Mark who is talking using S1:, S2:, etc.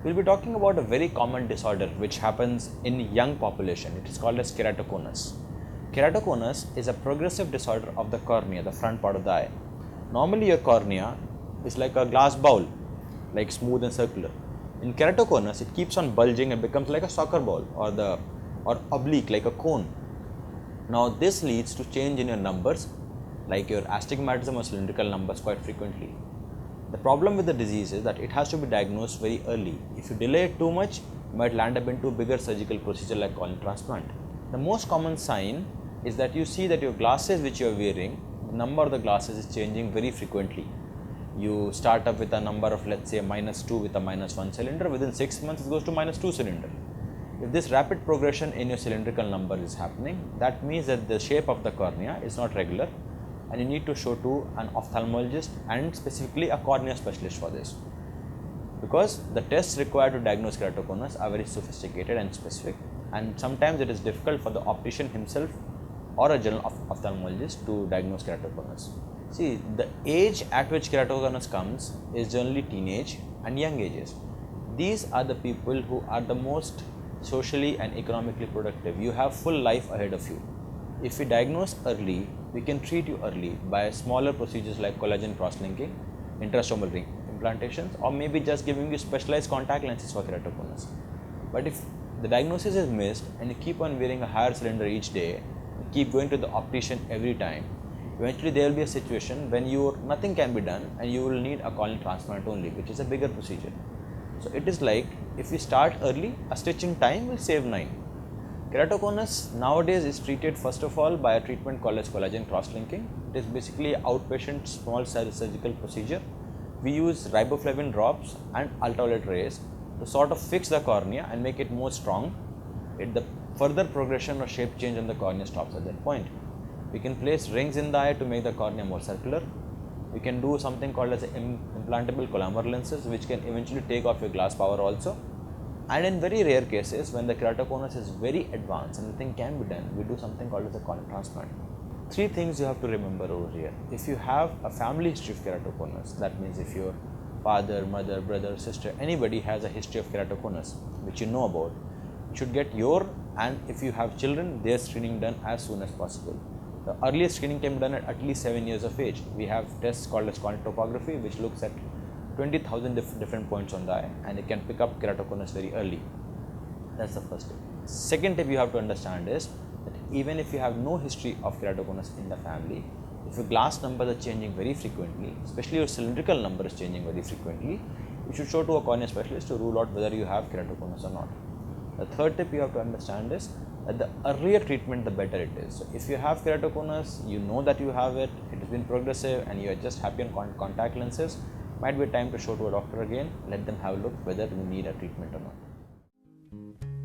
S1: We'll be talking about a very common disorder which happens in young population. It is called as keratoconus. Keratoconus is a progressive disorder of the cornea, the front part of the eye. Normally your cornea is like a glass bowl, like smooth and circular. In keratoconus, it keeps on bulging and becomes like a soccer ball or oblique like a cone. Now this leads to change in your numbers, like your astigmatism or cylindrical numbers quite frequently. The problem with the disease is that it has to be diagnosed very early. If you delay it too much, you might land up into a bigger surgical procedure like corneal transplant. The most common sign is that you see that your glasses which you are wearing, the number of the glasses is changing very frequently. You start up with a number of, let's say, -2 with a -1 cylinder. Within 6 months it goes to -2 cylinder. If this rapid progression in your cylindrical number is happening, that means that the shape of the cornea is not regular and you need to show to an ophthalmologist and specifically a cornea specialist for this, because the tests required to diagnose keratoconus are very sophisticated and specific, and sometimes it is difficult for the optician himself or a general ophthalmologist to diagnose keratoconus. See, the age at which keratoconus comes is generally teenage and young ages. These are the people who are the most socially and economically productive. You have full life ahead of you. If we diagnose early, we can treat you early by smaller procedures like collagen cross-linking, intrastomal ring implantations, or maybe just giving you specialized contact lenses for keratoconus. But if the diagnosis is missed and you keep on wearing a higher cylinder each day, keep going to the optician every time, eventually there will be a situation when nothing can be done and you will need a corneal transplant only, which is a bigger procedure. So it is like, if we start early, a stitching time will save 9. Keratoconus nowadays is treated first of all by a treatment called as collagen cross-linking. It is basically an outpatient small surgical procedure. We use riboflavin drops and ultraviolet rays to sort of fix the cornea and make it more strong. The further progression or shape change on the cornea stops at that point. We can place rings in the eye to make the cornea more circular. We can do something called as implantable Collamer lenses, which can eventually take off your glass power also. And in very rare cases, when the keratoconus is very advanced and nothing can be done, we do something called as a corneal transplant. 3 things you have to remember over here. If you have a family history of keratoconus, that means if your father, mother, brother, sister, anybody has a history of keratoconus, which you know about, you should get and if you have children, their screening done as soon as possible. The earliest screening can be done at least 7 years of age. We have tests called as corneal topography, which looks at 20,000 different points on the eye, and it can pick up keratoconus very early. That's the first tip. Second tip you have to understand is that even if you have no history of keratoconus in the family, if your glass numbers are changing very frequently, especially your cylindrical number is changing very frequently, you should show to a cornea specialist to rule out whether you have keratoconus or not. The third tip you have to understand is that the earlier treatment, the better it is. So if you have keratoconus, you know that you have it, it has been progressive and you are just happy on contact lenses, might be time to show to a doctor again, let them have a look whether you need a treatment or not.